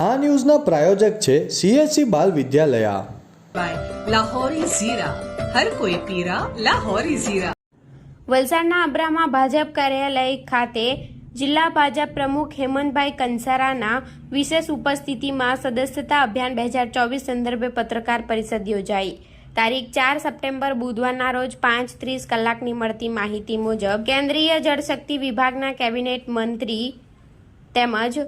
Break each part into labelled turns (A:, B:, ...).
A: આ ન્યૂઝના પ્રાયોજક છે CSC બાલ વિદ્યાલયા.
B: લાહોરી ઝીરા, હર કોઈ પીરા લાહોરી ઝીરા.
C: વલસાડના અબ્રામાં ભાજપ કાર્યાલય ખાતે જિલ્લા ભાજપ પ્રમુખ હેમંતભાઈ કંસારાના વિશેષ ઉપસ્થિતિમાં સદસ્યતા અભિયાન 2024 સંદર્ભે પત્રકાર પરિષદ યોજાઈ. તારીખ 4 સપ્ટેમ્બર બુધવારના રોજ 5:30 કલાકની મળતી માહિતી મુજબ કેન્દ્રીય જળશક્તિ વિભાગના કેબિનેટ મંત્રી તેમજ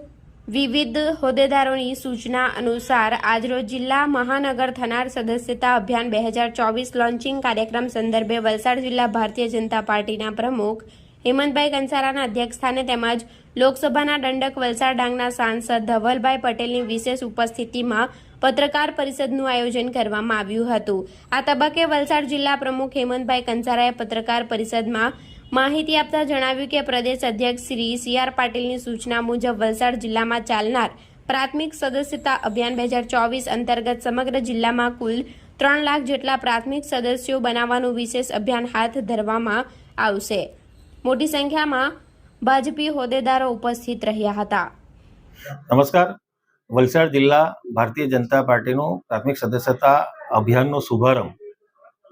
C: વિવિધ હોદ્દેદારોની સૂચના અનુસાર આજરોજ જિલ્લા મહાનગર થનાર સદસ્યતા અભિયાન 2024 લોન્ચિંગ કાર્યક્રમ સંદર્ભે વલસાડ જિલ્લા ભારતીય જનતા પાર્ટીના પ્રમુખ હેમંતભાઈ કંસારાના અધ્યક્ષસ્થાને તેમજ લોકસભાના દંડક વલસાડ ડાંગના સાંસદ ધવલભાઈ પટેલની વિશેષ ઉપસ્થિતિમાં પત્રકાર પરિષદનું આયોજન કરવામાં આવ્યું હતું. આ તબક્કે વલસાડ જિલ્લા પ્રમુખ હેમંતભાઈ કંસારાએ પત્રકાર પરિષદમાં માહિતી આપતા જણાવ્યું કે પ્રદેશ અધ્યક્ષ શ્રી CR પાટીલની સૂચના મુજબ વલસાડ જિલ્લામાં ચાલનાર પ્રાથમિક સદસ્યતા અભિયાન 2024 અંતર્ગત સમગ્ર જિલ્લામાં કુલ 3 લાખ જેટલા પ્રાથમિક સદસ્યો બનાવવાનું વિશેષ અભિયાન હાથ ધરવામાં આવશે. મોટી સંખ્યામાં ભાજપી હોદ્દેદારો ઉપસ્થિત રહ્યા હતા.
D: નમસ્કાર. વલસાડ જિલ્લા ભારતીય જનતા પાર્ટીનું પ્રાથમિક સદસ્યતા અભિયાનનો શુભારંભ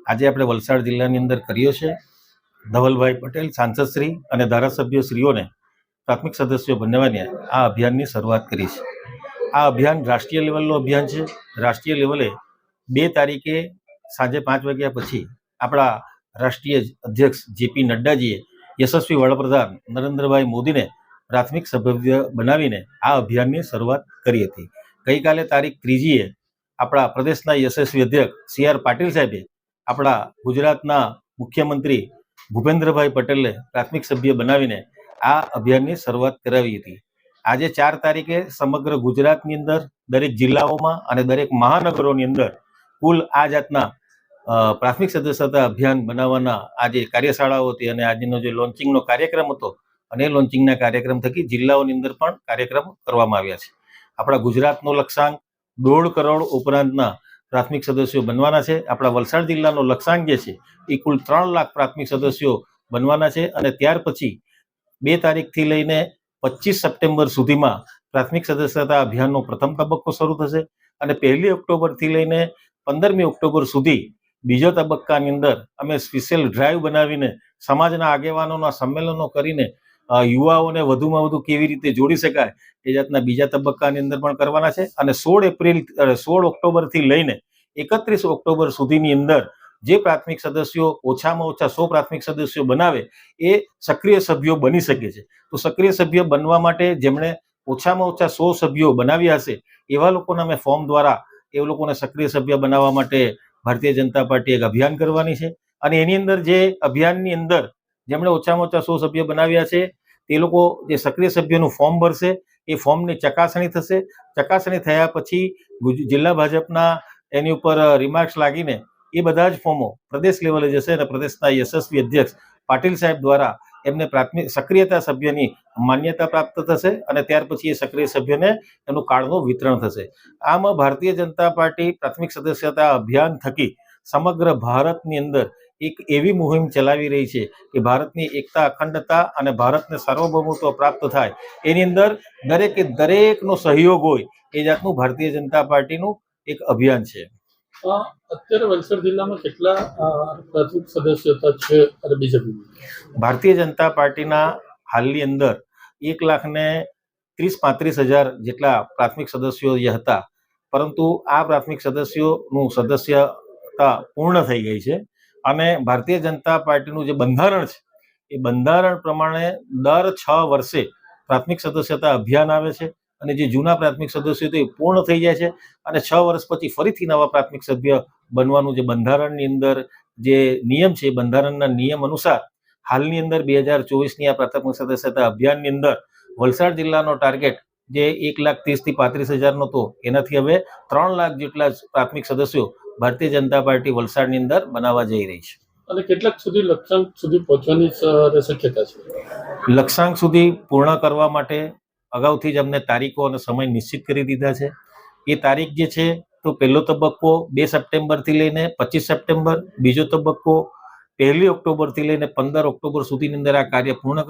D: આજે આપણે વલસાડ જિલ્લાની અંદર કર્યો છે. ધવલભાઈ પટેલ સાંસદશ્રી અને ધારાસભ્યશ્રીઓને પ્રાથમિક સદસ્યો બનાવવાની આ અભિયાનની શરૂઆત કરી છે. આ અભિયાન રાષ્ટ્રીય લેવલનું અભિયાન છે. રાષ્ટ્રીય લેવલે 2 તારીખે સાંજે 5 વાગ્યા પછી આપણા રાષ્ટ્રીય અધ્યક્ષ JP નડ્ડાજીએ યશસ્વી વડાપ્રધાન નરેન્દ્રભાઈ મોદીને પ્રાથમિક સભ્ય બનાવીને આ અભિયાનની શરૂઆત કરી હતી. ગઈકાલે તારીખ 3 આપણા પ્રદેશના યશસ્વી અધ્યક્ષ CR પાટીલ સાહેબે આપણા ગુજરાતના મુખ્યમંત્રી ભૂપેન્દ્રભાઈ પટેલને પ્રાથમિક સભ્ય બનાવીને આ અભિયાનની શરૂઆત કરાવી હતી. આજે 4 તારીખે સમગ્ર ગુજરાતની અંદર દરેક જિલ્લાઓમાં અને દરેક મહાનગરોની અંદર કુલ આ જાતના પ્રાથમિક સદસ્યતા અભિયાન બનાવવાના આજે કાર્યશાળાઓ હતી અને આજનો જે લોન્ચિંગનો કાર્યક્રમ હતો અને એ લોન્ચિંગના કાર્યક્રમ થકી જિલ્લાઓની અંદર પણ કાર્યક્રમ કરવામાં આવ્યા છે. આપણા ગુજરાતનો લક્ષ્યાંક 1.5 કરોડ ઉપરાંતના પ્રાથમિક સદસ્યો બનવાના છે. આપણા વલસાડ જિલ્લાનો લક્ષ્યાંક જે છે એ કુલ 3 લાખ પ્રાથમિક સદસ્યો બનવાના છે અને ત્યાર પછી 2 તારીખથી લઈને 25 સપ્ટેમ્બર સુધીમાં પ્રાથમિક સદસ્યતા અભિયાનનો પ્રથમ તબક્કો શરૂ થશે અને 1 ઓક્ટોબરથી લઈને 15મી ઓક્ટોબર સુધી બીજો તબક્કાની અંદર અમે સ્પેશિયલ ડ્રાઈવ બનાવીને સમાજના આગેવાનોના સંમેલનો કરીને યુવાઓને વધુમાં વધુ કેવી રીતે જોડી શકાય એ જાતના બીજા તબક્કાની અંદર પણ કરવાના છે અને 16 ઓક્ટોબરથી લઈને 31 ઓક્ટોબર સુધીની અંદર જે પ્રાથમિક સદસ્યો ઓછામાં ઓછા 100 પ્રાથમિક સદસ્યો બનાવે એ સક્રિય સભ્યો બની શકે છે. તો સક્રિય સભ્ય બનવા માટે જેમણે ઓછામાં ઓછા 100 સભ્યો બનાવ્યા હશે એવા લોકોને અમે ફોર્મ દ્વારા એ લોકોને સક્રિય સભ્ય બનાવવા માટે ભારતીય જનતા પાર્ટી એક અભિયાન કરવાની છે અને એની અંદર જે અભિયાનની અંદર જેમણે ઓછામાં ઓછા 100 સભ્ય બનાવ્યા છે તે લોકો જે સક્રિય સભ્યનું ફોર્મ ભરશે એ ફોર્મની ચકાસણી થશે. ચકાસણી થયા પછી જિલ્લા ભાજપના એની ઉપર રિમાર્ક્સ લાગીને એ બધા જ ફોર્મો પ્રદેશ લેવલે જશે અને પ્રદેશના યશસ્વી અધ્યક્ષ પાટીલ સાહેબ દ્વારા એમને પ્રાથમિક સક્રિયતા સભ્યની માન્યતા પ્રાપ્ત થશે અને ત્યાર પછી એ સક્રિય સભ્યને એનું કાર્ડનું વિતરણ થશે. આમ ભારતીય જનતા પાર્ટી પ્રાથમિક સદસ્યતા અભિયાન થકી સમગ્ર ભારતની અંદર એક એવી મુહિમ ચલાવી રહી છે કે ભારતની એકતા અખંડતા અને ભારતને સાર્વભૌમત્વ પ્રાપ્ત થાય એની અંદર દરેકે દરેકનો સહયોગ હોય એ જાતનું ભારતીય જનતા પાર્ટીનું એક અભિયાન છે.
E: અત્યારે વલસાડ જિલ્લામાં કેટલા પ્રાથમિક સદસ્યતા છે અને બીજેપી?
D: ભારતીય જનતા પાર્ટીના હાલની અંદર 1,30,35,000 જેટલા પ્રાથમિક સદસ્યો જે હતા, પરંતુ આ પ્રાથમિક સદસ્યોનું સદસ્યતા પૂર્ણ થઈ ગઈ છે અને ભારતીય જનતા પાર્ટીનું જે બંધારણ છે એ બંધારણ પ્રમાણે દર 6 વર્ષે પ્રાથમિક સદસ્યતા અભિયાન આવે છે અને જે જૂના પ્રાથમિક સદસ્યો તે પૂર્ણ થઈ જાય છે અને 6 વર્ષ પછી ફરીથી નવા પ્રાથમિક સભ્ય બનવાનું જે બંધારણની અંદર જે નિયમ છે એ બંધારણના નિયમ અનુસાર હાલની અંદર 2024ની આ પ્રાથમિક સદસ્યતા અભિયાનની અંદર વલસાડ જિલ્લાનો ટાર્ગેટ જે 1,30,000 નો હતો એનાથી હવે 3 લાખ જેટલા પ્રાથમિક સદસ્યો ભારતીય જનતા પાર્ટી વલસાડની અંદર બનાવવા જઈ રહી છે.
E: અને કેટલાક સુધી લક્ષ્યાંક સુધી પહોંચવાની શક્યતા છે?
D: લક્ષ્યાંક સુધી પૂર્ણ કરવા માટે અગાઉથી જ અમને તારીખો અને સમય નિશ્ચિત કરી દીધા છે. એ તારીખ જે છે તો પહેલો તબક્કો 2 સપ્ટેમ્બરથી લઈને 25 સપ્ટેમ્બર, બીજો તબક્કો 1 ઓક્ટોબરથી લઈને 15 ઓક્ટોબર સુધીની અંદર આ કાર્ય પૂર્ણ